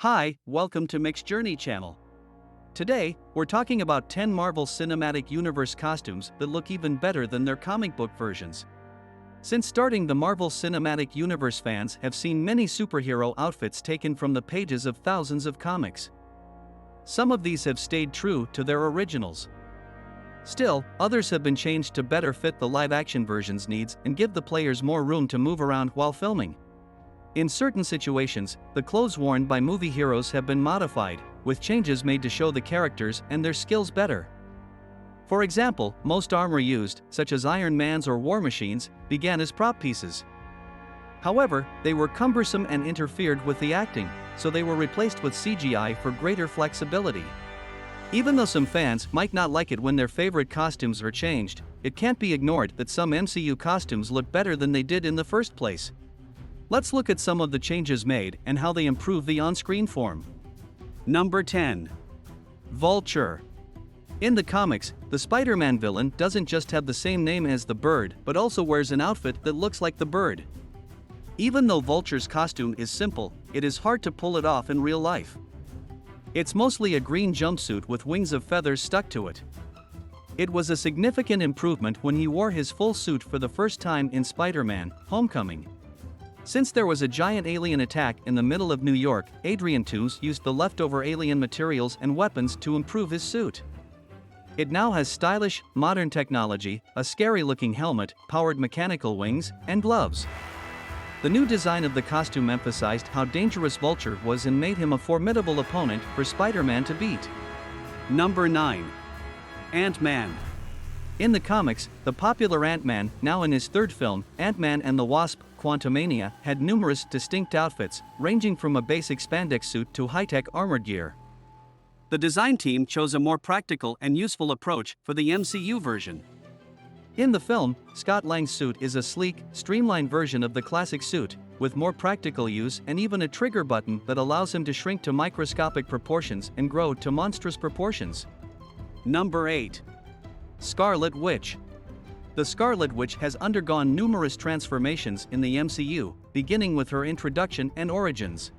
Hi, welcome to Mixed Journey channel. Today, we're talking about 10 Marvel Cinematic Universe costumes that look even better than their comic book versions. Since starting, the Marvel Cinematic Universe fans have seen many superhero outfits taken from the pages of thousands of comics. Some of these have stayed true to their originals. Still, others have been changed to better fit the live-action version's needs and give the players more room to move around while filming. In certain situations, the clothes worn by movie heroes have been modified, with changes made to show the characters and their skills better. For example, most armor used, such as Iron Man's or War Machine's, began as prop pieces. However, they were cumbersome and interfered with the acting, so they were replaced with CGI for greater flexibility. Even though some fans might not like it when their favorite costumes are changed, it can't be ignored that some MCU costumes look better than they did in the first place. Let's look at some of the changes made and how they improve the on-screen form. Number 10. Vulture. In the comics, the Spider-Man villain doesn't just have the same name as the bird but also wears an outfit that looks like the bird. Even though Vulture's costume is simple, it is hard to pull it off in real life. It's mostly a green jumpsuit with wings of feathers stuck to it. It was a significant improvement when he wore his full suit for the first time in Spider-Man: Homecoming. Since there was a giant alien attack in the middle of New York, Adrian Toomes used the leftover alien materials and weapons to improve his suit. It now has stylish, modern technology, a scary-looking helmet, powered mechanical wings, and gloves. The new design of the costume emphasized how dangerous Vulture was and made him a formidable opponent for Spider-Man to beat. Number 9. Ant-Man. In the comics, the popular Ant-Man, now in his third film, Ant-Man and the Wasp: Quantumania, had numerous distinct outfits, ranging from a basic spandex suit to high-tech armored gear. The design team chose a more practical and useful approach for the MCU version. In the film, Scott Lang's suit is a sleek, streamlined version of the classic suit, with more practical use and even a trigger button that allows him to shrink to microscopic proportions and grow to monstrous proportions. Number 8. Scarlet Witch. The Scarlet Witch has undergone numerous transformations in the MCU, beginning with her introduction and origins.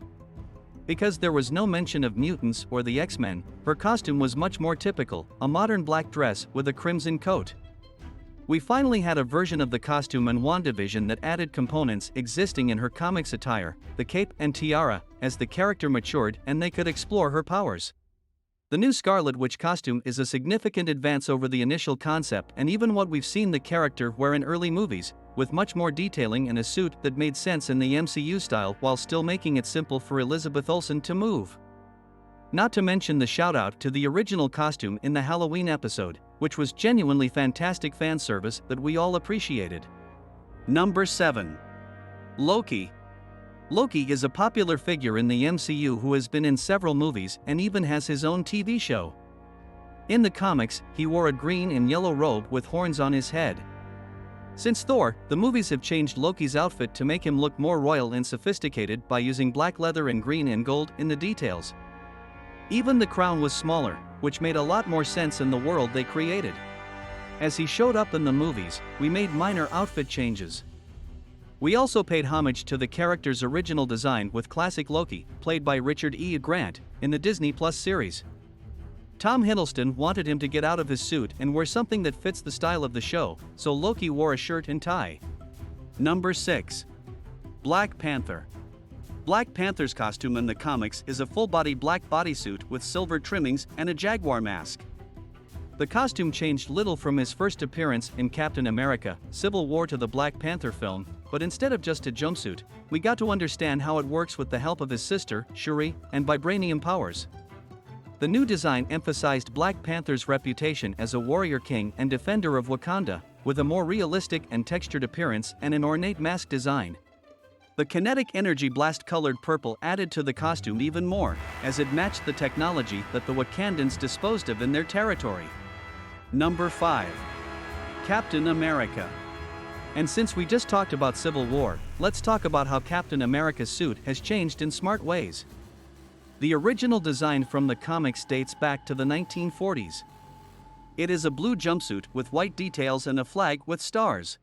Because there was no mention of mutants or the X-Men, her costume was much more typical, a modern black dress with a crimson coat. We finally had a version of the costume in WandaVision that added components existing in her comics attire, the cape and tiara, as the character matured and they could explore her powers. The new Scarlet Witch costume is a significant advance over the initial concept and even what we've seen the character wear in early movies, with much more detailing and a suit that made sense in the MCU style while still making it simple for Elizabeth Olsen to move. Not to mention the shout-out to the original costume in the Halloween episode, which was genuinely fantastic fan service that we all appreciated. Number 7. Loki. Loki is a popular figure in the MCU who has been in several movies and even has his own TV show. In the comics, he wore a green and yellow robe with horns on his head. Since Thor, the movies have changed Loki's outfit to make him look more royal and sophisticated by using black leather and green and gold in the details. Even the crown was smaller, which made a lot more sense in the world they created. As he showed up in the movies, we made minor outfit changes. We also paid homage to the character's original design with classic Loki, played by Richard E. Grant, in the Disney Plus series. Tom Hiddleston wanted him to get out of his suit and wear something that fits the style of the show, so Loki wore a shirt and tie. Number 6. Black Panther. Black Panther's costume in the comics is a full-body black bodysuit with silver trimmings and a jaguar mask. The costume changed little from his first appearance in Captain America: Civil War to the Black Panther film, but instead of just a jumpsuit, we got to understand how it works with the help of his sister, Shuri, and vibranium powers. The new design emphasized Black Panther's reputation as a warrior king and defender of Wakanda, with a more realistic and textured appearance and an ornate mask design. The kinetic energy blast colored purple added to the costume even more, as it matched the technology that the Wakandans disposed of in their territory. Number 5. Captain America. And since we just talked about Civil War, let's talk about how Captain America's suit has changed in smart ways. The original design from the comics dates back to the 1940s. It is a blue jumpsuit with white details and a flag with stars.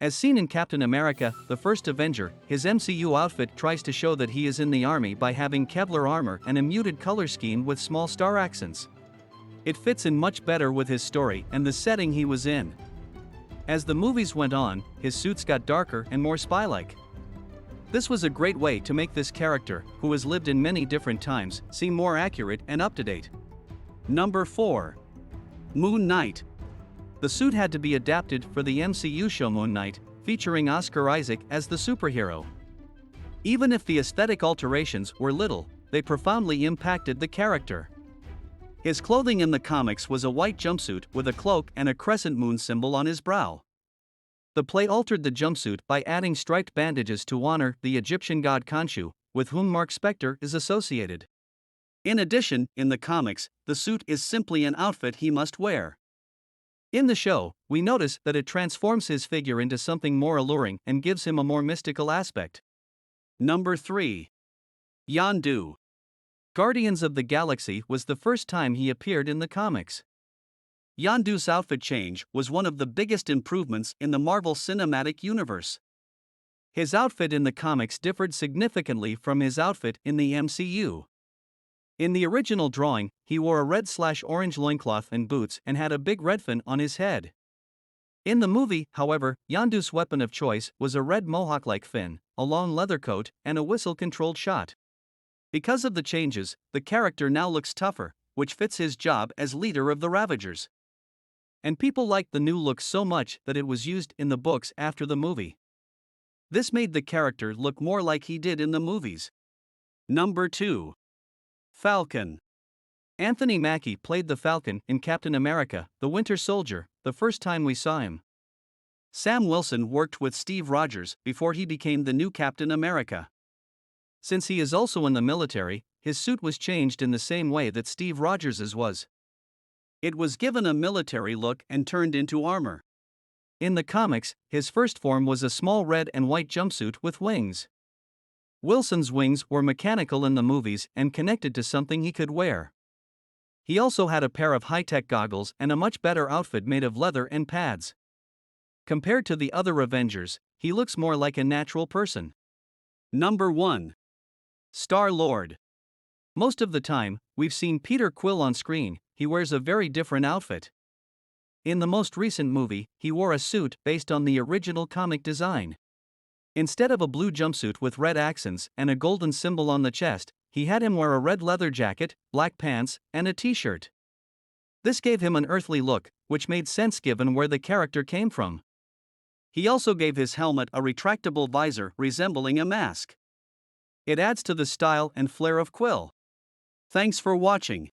As seen in Captain America, the first Avenger, his MCU outfit tries to show that he is in the army by having Kevlar armor and a muted color scheme with small star accents. It fits in much better with his story and the setting he was in. As the movies went on, his suits got darker and more spy-like. This was a great way to make this character, who has lived in many different times, seem more accurate and up-to-date. Number 4. Moon Knight. The suit had to be adapted for the MCU show Moon Knight, featuring Oscar Isaac as the superhero. Even if the aesthetic alterations were little, they profoundly impacted the character. His clothing in the comics was a white jumpsuit with a cloak and a crescent moon symbol on his brow. The play altered the jumpsuit by adding striped bandages to honor the Egyptian god Khonshu, with whom Mark Spector is associated. In addition, in the comics, the suit is simply an outfit he must wear. In the show, we notice that it transforms his figure into something more alluring and gives him a more mystical aspect. Number 3. Yondu. Guardians of the Galaxy was the first time he appeared in the comics. Yondu's outfit change was one of the biggest improvements in the Marvel Cinematic Universe. His outfit in the comics differed significantly from his outfit in the MCU. In the original drawing, he wore a red/orange loincloth and boots and had a big red fin on his head. In the movie, however, Yondu's weapon of choice was a red mohawk-like fin, a long leather coat, and a whistle-controlled shot. Because of the changes, the character now looks tougher, which fits his job as leader of the Ravagers. And people liked the new look so much that it was used in the books after the movie. This made the character look more like he did in the movies. Number 2. Falcon. Anthony Mackie played the Falcon in Captain America, the Winter Soldier, the first time we saw him. Sam Wilson worked with Steve Rogers before he became the new Captain America. Since he is also in the military, his suit was changed in the same way that Steve Rogers' was. It was given a military look and turned into armor. In the comics, his first form was a small red and white jumpsuit with wings. Wilson's wings were mechanical in the movies and connected to something he could wear. He also had a pair of high-tech goggles and a much better outfit made of leather and pads. Compared to the other Avengers, he looks more like a natural person. Number 1. Star-Lord. Most of the time, we've seen Peter Quill on screen. He wears a very different outfit. In the most recent movie, he wore a suit based on the original comic design. Instead of a blue jumpsuit with red accents and a golden symbol on the chest, he had him wear a red leather jacket, black pants, and a t-shirt. This gave him an earthly look, which made sense given where the character came from. He also gave his helmet a retractable visor resembling a mask. It adds to the style and flair of Quill. Thanks for watching.